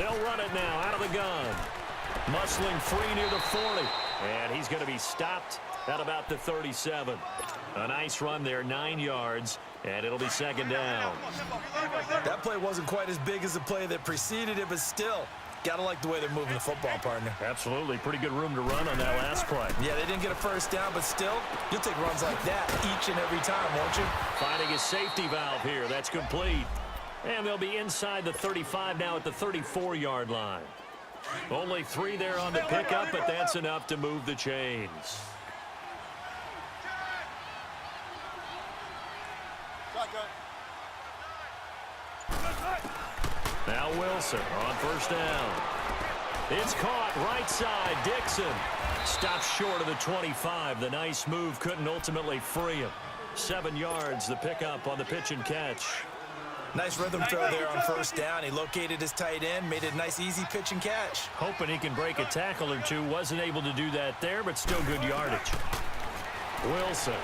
They'll run it now out of the gun. Muscling free near the 40. And he's going to be stopped at about the 37. A nice run there, 9 yards, and it'll be second down. That play wasn't quite as big as the play that preceded it, but still, gotta like the way they're moving the football, partner. Absolutely. Pretty good room to run on that last play. Yeah, they didn't get a first down, but still, you'll take runs like that each and every time, won't you? Finding a safety valve here. That's complete. And they'll be inside the 35 now at the 34-yard line. Only 3 there on the pickup, but that's enough to move the chains. Now Wilson on first down. It's caught right side. Dixon stops short of the 25. The nice move couldn't ultimately free him. 7 yards, the pickup on the pitch and catch. Nice rhythm throw there on first down. He located his tight end, made it a nice, easy pitch and catch. Hoping he can break a tackle or two. Wasn't able to do that there, but still good yardage. Wilson.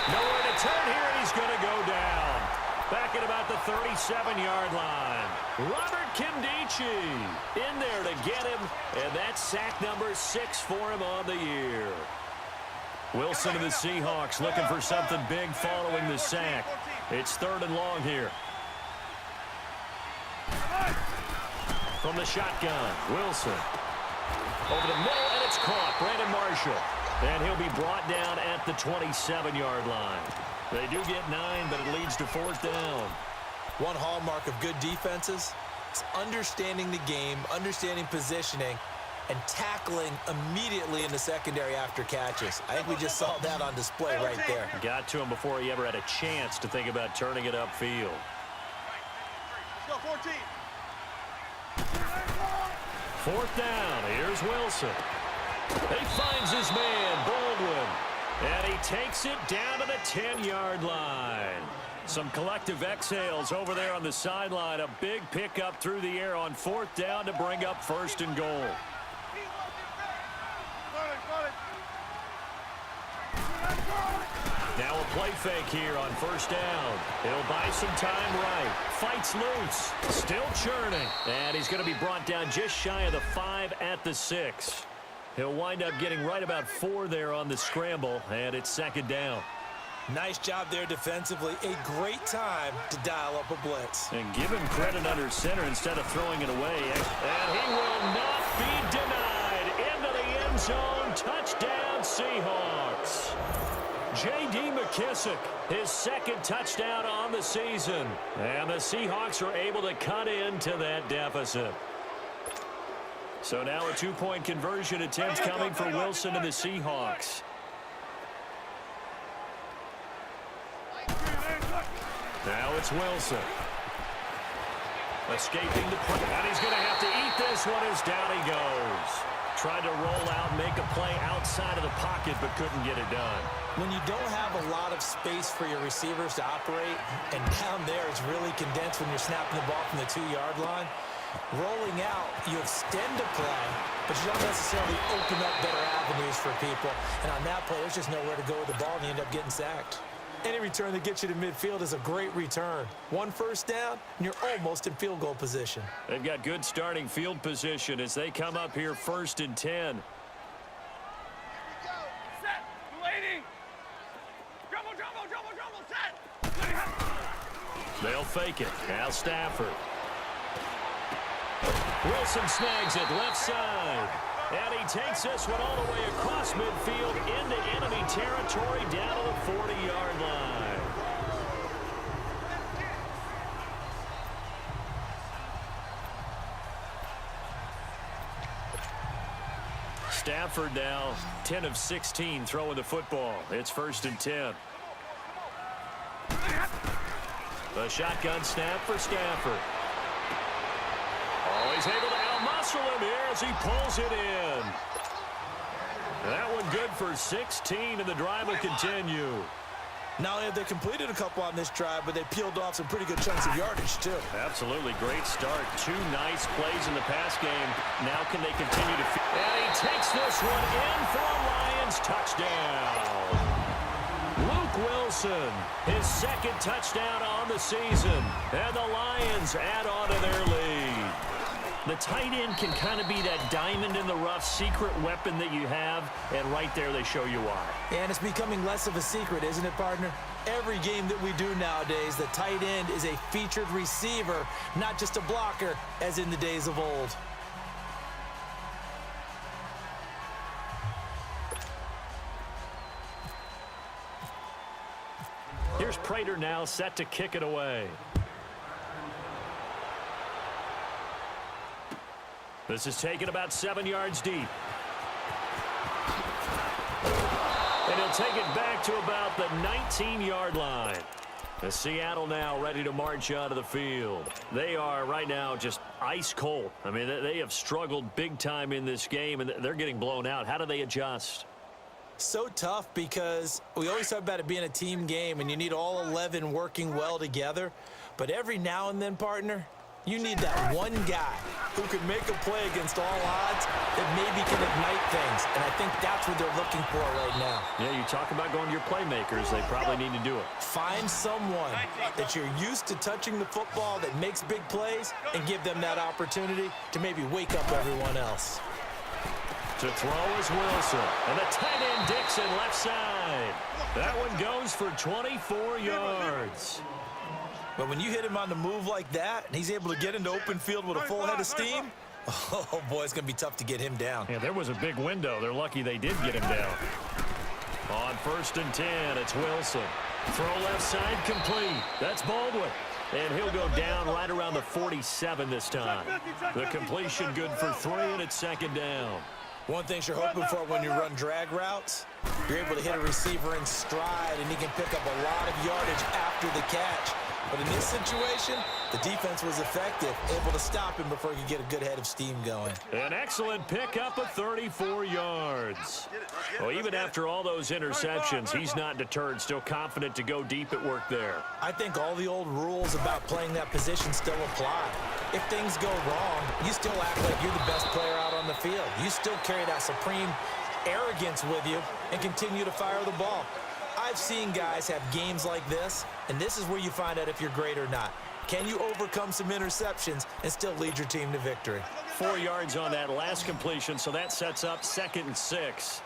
Nowhere to turn here, and he's going to go down. Back at about the 37-yard line. Robert Kimdichie in there to get him, and that's sack number 6 for him on the year. Wilson of the Seahawks looking for something big following the sack. It's 3rd and long here. From the shotgun, Wilson. Over the middle, and it's caught. Brandon Marshall. And he'll be brought down at the 27-yard line. They do get 9, but it leads to 4th down. One hallmark of good defenses is understanding the game, understanding positioning, and tackling immediately in the secondary after catches. I think we just saw that on display right there. Got to him before he ever had a chance to think about turning it upfield. Let's go, 14. 4th down. Here's Wilson. He finds his man, Baldwin. And he takes it down to the 10-yard line. Some collective exhales over there on the sideline. A big pickup through the air on 4th down to bring up 1st and goal. Now a play fake here on 1st down. He'll buy some time right. Fights loose. Still churning. And he's going to be brought down just shy of the 5 at the 6. He'll wind up getting right about 4 there on the scramble, and it's 2nd down. Nice job there defensively. A great time to dial up a blitz. And give him credit under center instead of throwing it away. And he will not be denied. Into the end zone. Touchdown, Seahawks. J.D. McKissick, his 2nd touchdown on the season. And the Seahawks are able to cut into that deficit. So now a 2-point conversion attempt coming for Wilson and the Seahawks. Now it's Wilson. Escaping the play. And he's going to have to eat this one as down he goes. Tried to roll out, make a play outside of the pocket, but couldn't get it done. When you don't have a lot of space for your receivers to operate, and down there it's really condensed when you're snapping the ball from the 2-yard line, rolling out, you extend the play, but you don't necessarily open up better avenues for people. And on that play, there's just nowhere to go with the ball, and you end up getting sacked. Any return that gets you to midfield is a great return. 1 first down, and you're almost in field goal position. They've got good starting field position as they come up here 1st and 10. Set. Waiting. Dribble, set. They'll fake it. Now Stafford. Wilson snags it left side. And he takes this one all the way across midfield into enemy territory down to the 40-yard line. Stafford now 10 of 16 throwing the football. It's 1st and 10. The shotgun snap for Stafford. Oh, he's able to out-muscle him here as he pulls it in. That one good for 16, and the drive will continue. Not only have they completed a couple on this drive, but they peeled off some pretty good chunks of yardage, too. Absolutely. Great start. 2 nice plays in the pass game. Now can they continue to... And he takes this one in for a Lions touchdown. Luke Wilson, his 2nd touchdown on the season. And the Lions add on to their lead. The tight end can kind of be that diamond in the rough secret weapon that you have, and right there they show you why. And it's becoming less of a secret, isn't it, partner? Every game that we do nowadays, the tight end is a featured receiver, not just a blocker, as in the days of old. Here's Prater now set to kick it away. This is taken about 7 yards deep. And he'll take it back to about the 19-yard line. The Seattle now ready to march out of the field. They are right now just ice cold. I mean, they have struggled big time in this game, and they're getting blown out. How do they adjust? So tough because we always talk about it being a team game, and you need all 11 working well together. But every now and then, partner, you need that one guy who can make a play against all odds that maybe can ignite things. And I think that's what they're looking for right now. Yeah, you talk about going to your playmakers. They probably need to do it. Find someone that you're used to touching the football that makes big plays and give them that opportunity to maybe wake up everyone else. To throw is Wilson. And the tight end Dixon left side. That one goes for 24 yards. But when you hit him on the move like that, and he's able to get into open field with a full head of steam, oh, boy, it's going to be tough to get him down. Yeah, there was a big window. They're lucky they did get him down. On 1st and 10, it's Wilson. Throw left side complete. That's Baldwin. And he'll go down right around the 47 this time. The completion good for 3, and it's 2nd down. One thing you're hoping for when you run drag routes, you're able to hit a receiver in stride, and he can pick up a lot of yardage after the catch. But in this situation, the defense was effective, able to stop him before he could get a good head of steam going. An excellent pickup of 34 yards. Well, even after all those interceptions, he's not deterred, still confident to go deep at work there. I think all the old rules about playing that position still apply. If things go wrong, you still act like you're the best player out on the field. You still carry that supreme arrogance with you and continue to fire the ball. I've seen guys have games like this, and this is where you find out if you're great or not. Can you overcome some interceptions and still lead your team to victory? 4 yards on that last completion, so that sets up 2nd and 6.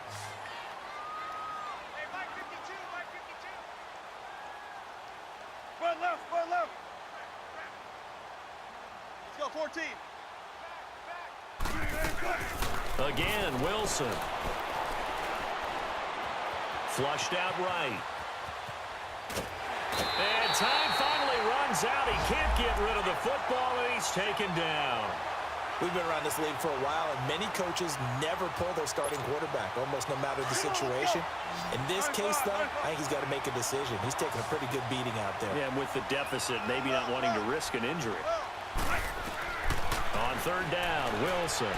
Spread left, spread left. Let's go, 14. Again, Wilson. Flushed out right. And time finally runs out. He can't get rid of the football, and he's taken down. We've been around this league for a while, and many coaches never pull their starting quarterback, almost no matter the situation. In this case, though, I think he's got to make a decision. He's taking a pretty good beating out there. Yeah, and with the deficit, maybe not wanting to risk an injury. On 3rd down, Wilson.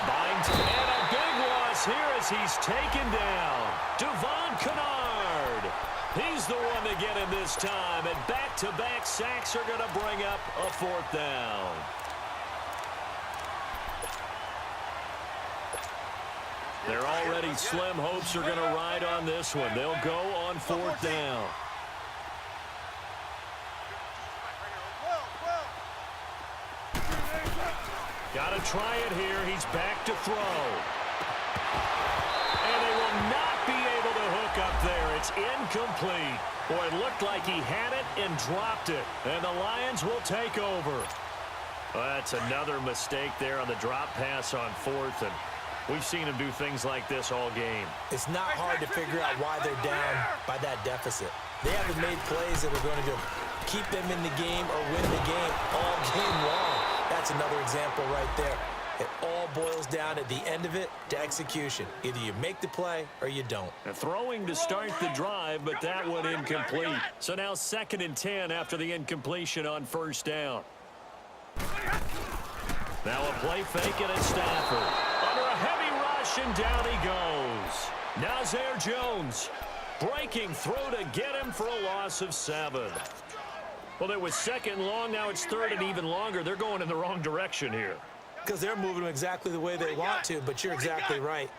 Binds, and a big loss here as he's taken down. Devon Kennard. He's the one to get him this time, and back-to-back sacks are going to bring up a 4th down. Their already slim hopes are going to ride on this one. They'll go on 4th down. Got to try it here. He's back to throw. And they will not be able to hook up there. It's incomplete. Boy, it looked like he had it and dropped it. And the Lions will take over. Well, that's another mistake there on the drop pass on 4th. And we've seen him do things like this all game. It's not hard to figure out why they're down by that deficit. They haven't made plays that are going to keep them in the game or win the game all game long. That's another example right there. It all boils down at the end of it to execution. Either you make the play or you don't. And throwing to start the drive, but that one incomplete. So now 2nd and 10 after the incompletion on 1st down. Now a play fake and it's Stafford. Under a heavy rush and down he goes. Nazir Jones breaking through to get him for a loss of 7. Well, it was 2nd and long. Now it's 3rd and even longer. They're going in the wrong direction here. Because they're moving exactly the way they want to, but you're exactly right.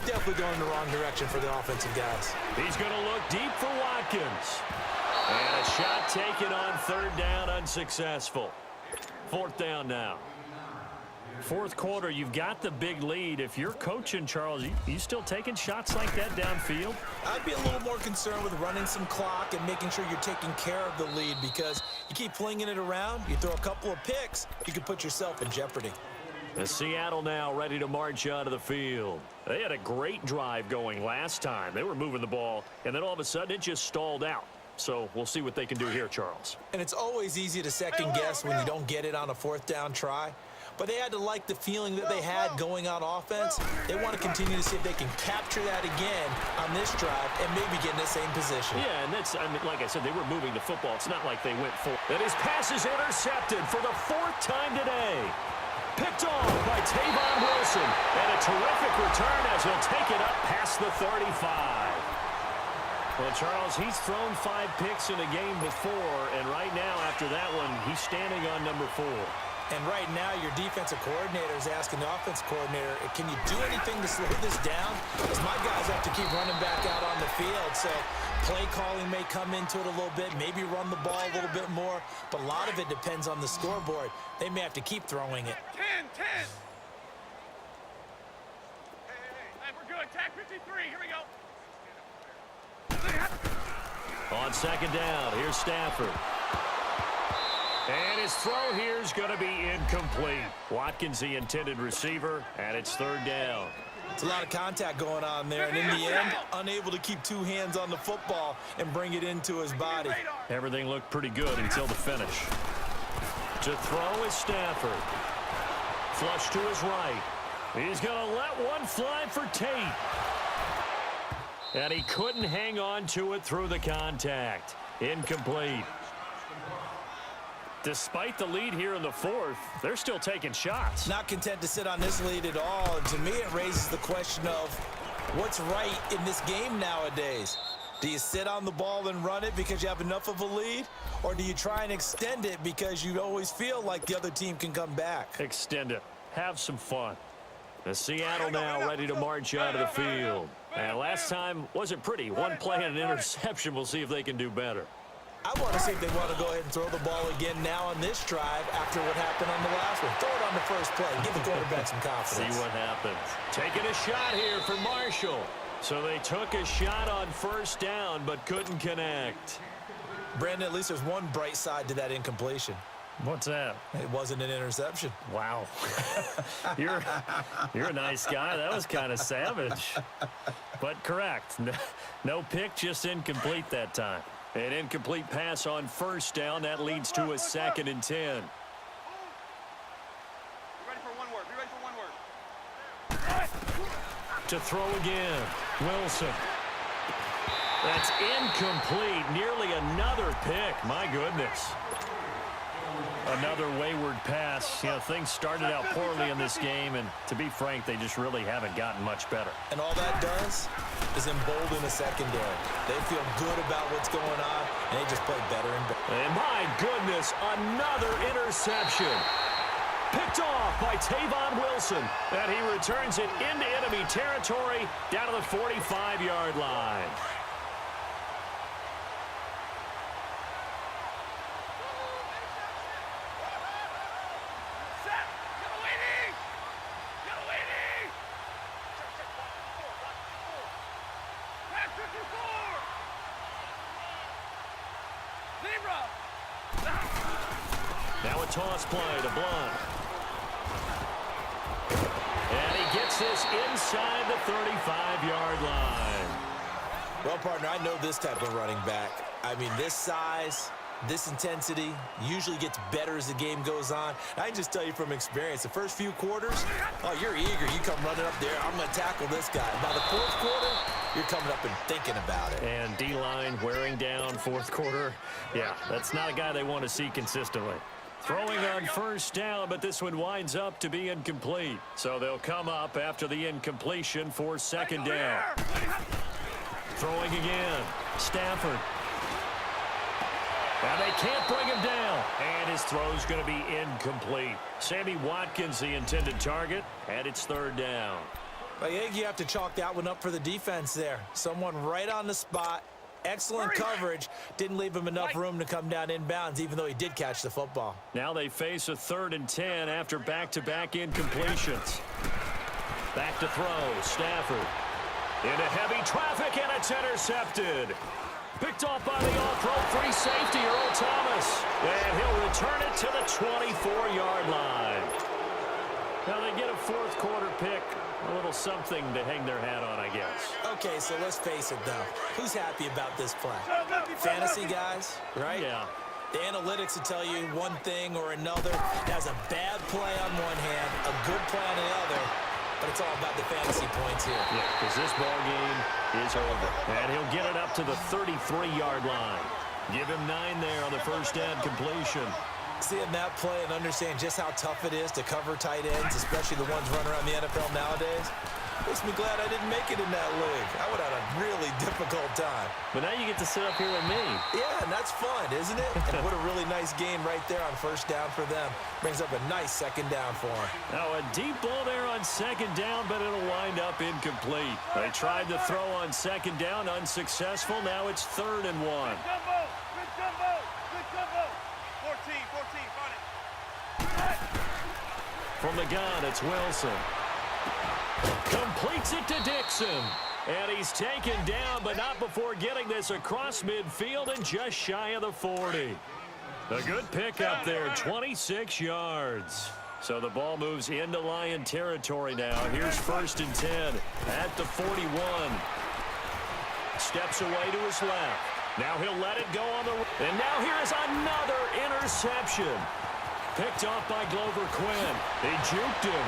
Definitely going in the wrong direction for the offensive guys. He's going to look deep for Watkins. And a shot taken on 3rd down, unsuccessful. Fourth down now. Fourth quarter, you've got the big lead. If you're coaching, Charles, you still taking shots like that downfield? I'd be a little more concerned with running some clock and making sure you're taking care of the lead, because you keep flinging it around, you throw a couple of picks, you could put yourself in jeopardy. The Seattle now ready to march onto the field. They had a great drive going last time. They were moving the ball, and then all of a sudden it just stalled out. So we'll see what they can do here, Charles. And it's always easy to second guess when you don't get it on a fourth down try. But they had to like the feeling that they had going on offense. They want to continue to see if they can capture that again on this drive and maybe get in the same position. Yeah, and that's, I mean, like I said, they were moving the football. It's not like they went for it. And his pass is intercepted for the fourth time today. Picked off by Tavon Wilson. And a terrific return as he'll take it up past the 35. Well, Charles, he's thrown 5 picks in a game before, and right now, after that one, he's standing on number 4. And right now, your defensive coordinator is asking the offense coordinator, can you do anything to slow this down? Because my guys have to keep running back out on the field. So play calling may come into it a little bit, maybe run the ball a little bit more. But a lot of it depends on the scoreboard. They may have to keep throwing it. 10. Hey, we're good. Tag 53. Here we go. On second down, here's Stafford. And his throw here is going to be incomplete. Watkins, the intended receiver, and it's third down. It's a lot of contact going on there, and in the end, unable to keep 2 hands on the football and bring it into his body. Everything looked pretty good until the finish. To throw is Stafford. Flush to his right. He's going to let one fly for Tate. And he couldn't hang on to it through the contact. Incomplete. Despite the lead here in the fourth, they're still taking shots. Not content to sit on this lead at all. And to me, it raises the question of what's right in this game nowadays. Do you sit on the ball and run it because you have enough of a lead? Or do you try and extend it because you always feel like the other team can come back? Extend it. Have some fun. The Seattle now ready to march out of the field. And last time wasn't pretty. One play and an interception. We'll see if they can do better. I want to see if they want to go ahead and throw the ball again now on this drive after what happened on the last one. Throw it on the first play. Give the quarterback some confidence. See what happens. Taking a shot here for Marshall. So they took a shot on first down but couldn't connect. Brandon, at least there's one bright side to that incompletion. What's that? It wasn't an interception. Wow. You're a nice guy. That was kind of savage. But correct. No pick, just incomplete that time. An incomplete pass on first down. That leads to a 2nd and 10. Be ready for one word. Be ready for one word. To throw again. Wilson. That's incomplete. Nearly another pick. My goodness. Another wayward pass. You know, things started out poorly in this game, and to be frank, they just really haven't gotten much better. And all that does is embolden the secondary. They feel good about what's going on, and they just play better and better. And my goodness, another interception. Picked off by Tavon Wilson. And he returns it into enemy territory down to the 45-yard line. Now a toss play to Blunt. And he gets this inside the 35-yard line. Well, partner, I know this type of running back. I mean, this size, this intensity usually gets better as the game goes on. I can just tell you from experience, the first few quarters, oh, you're eager. You come running up there, I'm going to tackle this guy. By the fourth quarter, you're coming up and thinking about it. And D-line wearing down fourth quarter. Yeah, that's not a guy they want to see consistently. Throwing on first down, but this one winds up to be incomplete. So they'll come up after the incompletion for 2nd down. Throwing again. Stafford. And they can't bring him down. And his throw's going to be incomplete. Sammy Watkins, the intended target, and it's 3rd down. I think you have to chalk that one up for the defense there. Someone right on the spot Excellent coverage. Didn't leave him enough room to come down inbounds, even though he did catch the football. Now they face a 3rd and 10 after back-to-back incompletions. Back to throw. Stafford. Into heavy traffic, and it's intercepted. Picked off by the all-pro free safety, Earl Thomas. And he'll return it to the 24-yard line. Now they get a 4th quarter pick. A little something to hang their hat on, I guess. Okay, so let's face it, though. Who's happy about this play? Fantasy guys, right? Yeah. The analytics will tell you one thing or another. That's a bad play on one hand, a good play on the other. But it's all about the fantasy points here. Yeah, because this ball game is over. And he'll get it up to the 33-yard line. Give him 9 there on the first down completion. Seeing that play and understand just how tough it is to cover tight ends, especially the ones running around the NFL nowadays, makes me glad I didn't make it in that league. I would have had a really difficult time. But now you get to sit up here with me. Yeah, and that's fun, isn't it? And what a really nice game right there on first down for them. Brings up a nice second down for them. Now a deep ball there on second down, but it'll wind up incomplete. They tried to throw on second down, unsuccessful. Now it's 3rd and 1. Good jumbo. 14, run it. From the gun, it's Wilson. Completes it to Dixon. And he's taken down, but not before getting this across midfield and just shy of the 40. A good pickup there, 26 yards. So the ball moves into Lion territory now. Here's 1st and 10 at the 41. Steps away to his left. Now he'll let it go on the... And now here is another interception. Picked off by Glover Quinn. He juked him.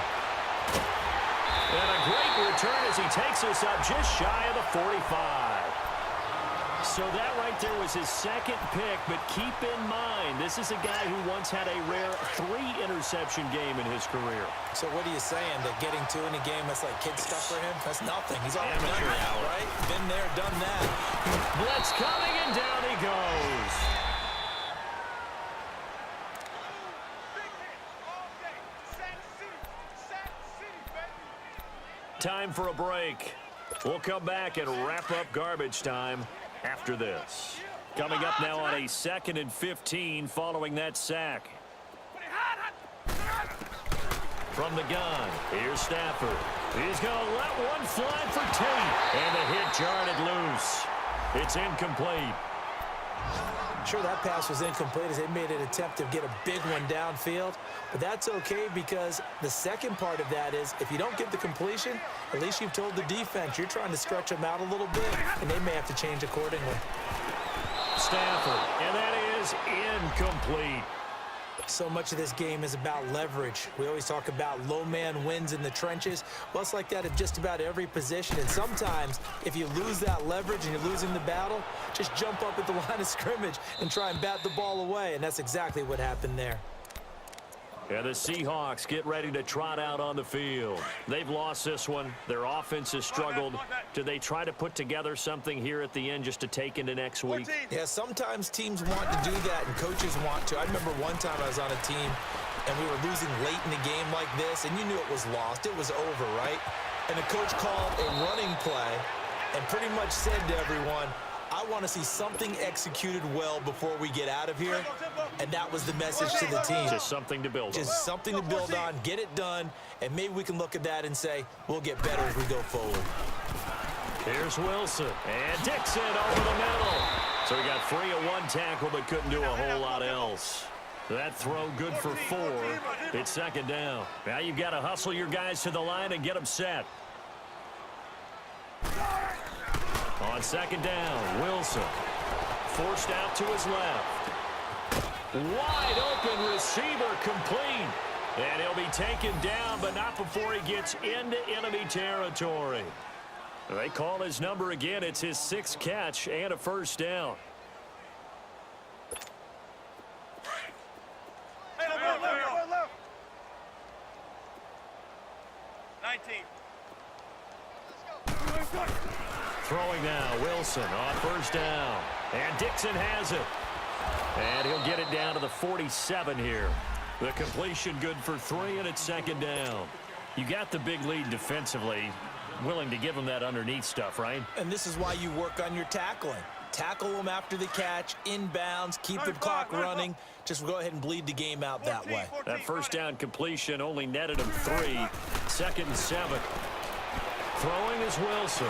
And a great return as he takes us up just shy of the 45. So that right there was his 2nd pick, but keep in mind, this is a guy who once had a rare 3-interception game in his career. So what are you saying? That getting 2 in a game, that's like kid stuff for him? That's nothing. He's already done Amateur that, hour. right? Been there, done that. Blitz coming, and down he goes. Time for a break. We'll come back and wrap up garbage time after this. Coming up now on a 2nd and 15 following that sack. From the gun, here's Stafford. He's going to let one fly for Tate. And the hit jarred loose. It's incomplete. Sure, that pass was incomplete as they made an attempt to get a big one downfield. But that's okay because the second part of that is if you don't get the completion, at least you've told the defense you're trying to stretch them out a little bit, and they may have to change accordingly. Stafford, and that is incomplete. So much of this game is about leverage. We always talk about low man wins in the trenches. Well, it's like that at just about every position. And sometimes, if you lose that leverage and you're losing the battle, just jump up at the line of scrimmage and try and bat the ball away. And that's exactly what happened there. And the Seahawks get ready to trot out on the field. They've lost this one. Their offense has struggled. Do they try to put together something here at the end just to take into next week? Yeah, sometimes teams want to do that and coaches want to. I remember one time I was on a team and we were losing late in the game like this, and you knew it was lost. It was over, right? And the coach called a running play and pretty much said to everyone, I want to see something executed well before we get out of here. And that was the message to the team. Just something to build on. Just something to build on, get it done, and maybe we can look at that and say, we'll get better as we go forward. Here's Wilson, and Dixon over the middle. So he got free of one tackle, but couldn't do a whole lot else. That throw good for 4. It's 2nd down. Now you've got to hustle your guys to the line and get them set. On 2nd down, Wilson. Forced out to his left. Wide open receiver complete. And he'll be taken down, but not before he gets into enemy territory. They call his number again. It's his 6th catch and a first down. Hey, look. 19. Throwing now, Wilson on first down. And Dixon has it. And he'll get it down to the 47 here. The completion good for 3, and it's 2nd down. You got the big lead defensively. Willing to give him that underneath stuff, right? And this is why you work on your tackling. tackle them after the catch, inbounds, keep the clock running. Just go ahead and bleed the game out that way. That first down completion only netted him 3. 2nd and 7. Throwing is Wilson.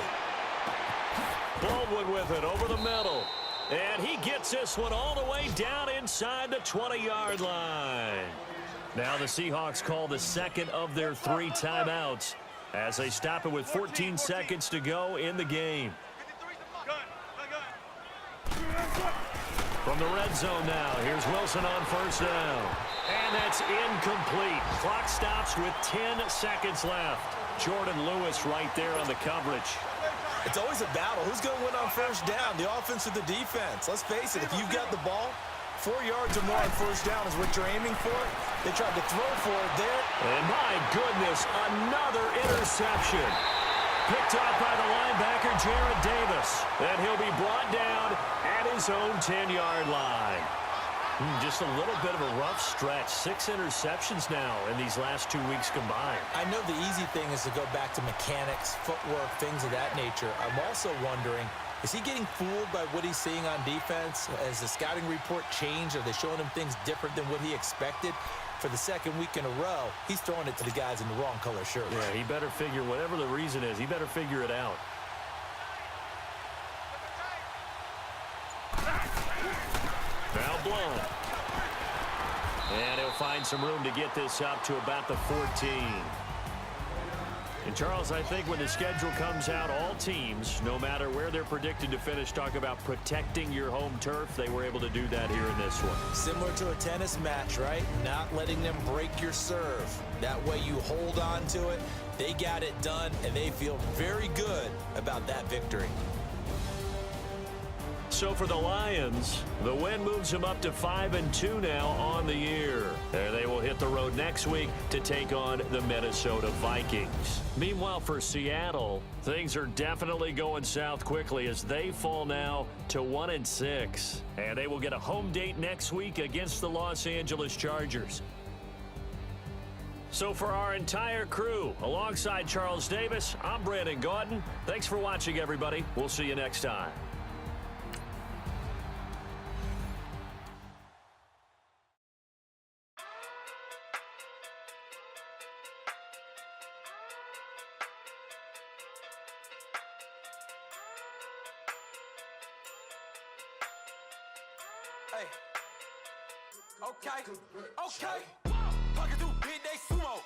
Baldwin with it over the middle. And he gets this one all the way down inside the 20-yard line. Now the Seahawks call the second of their 3 timeouts as they stop it with 14 seconds to go in the game. From the red zone now, here's Wilson on first down. And that's incomplete. Clock stops with 10 seconds left. Jordan Lewis right there on the coverage. It's always a battle. Who's going to win on first down, the offense or the defense? Let's face it, if you've got the ball, 4 yards or more on first down is what you're aiming for. They tried to throw for it there. And my goodness, another interception. Picked up by the linebacker, Jared Davis. And he'll be brought down at his own 10-yard line. Just a little bit of a rough stretch. 6 interceptions now in these last 2 weeks combined. I know the easy thing is to go back to mechanics, footwork, things of that nature. I'm also wondering, is he getting fooled by what he's seeing on defense? Has the scouting report changed? Are they showing him things different than what he expected? For the second week in a row, he's throwing it to the guys in the wrong color shirt. Yeah, he better figure, whatever the reason is, he better figure it out. Now blown. And he'll find some room to get this up to about the 14. And, Charles, I think when the schedule comes out, all teams, no matter where they're predicted to finish, talk about protecting your home turf. They were able to do that here in this one. Similar to a tennis match, right? Not letting them break your serve. That way you hold on to it. They got it done, and they feel very good about that victory. So for the Lions, the win moves them up to 5-2 now on the year. And they will hit the road next week to take on the Minnesota Vikings. Meanwhile, for Seattle, things are definitely going south quickly as they fall now to 1-6. And they will get a home date next week against the Los Angeles Chargers. So for our entire crew, alongside Charles Davis, I'm Brandon Gaudin. Thanks for watching, everybody. We'll see you next time. Hey, okay, talking through big day sumo.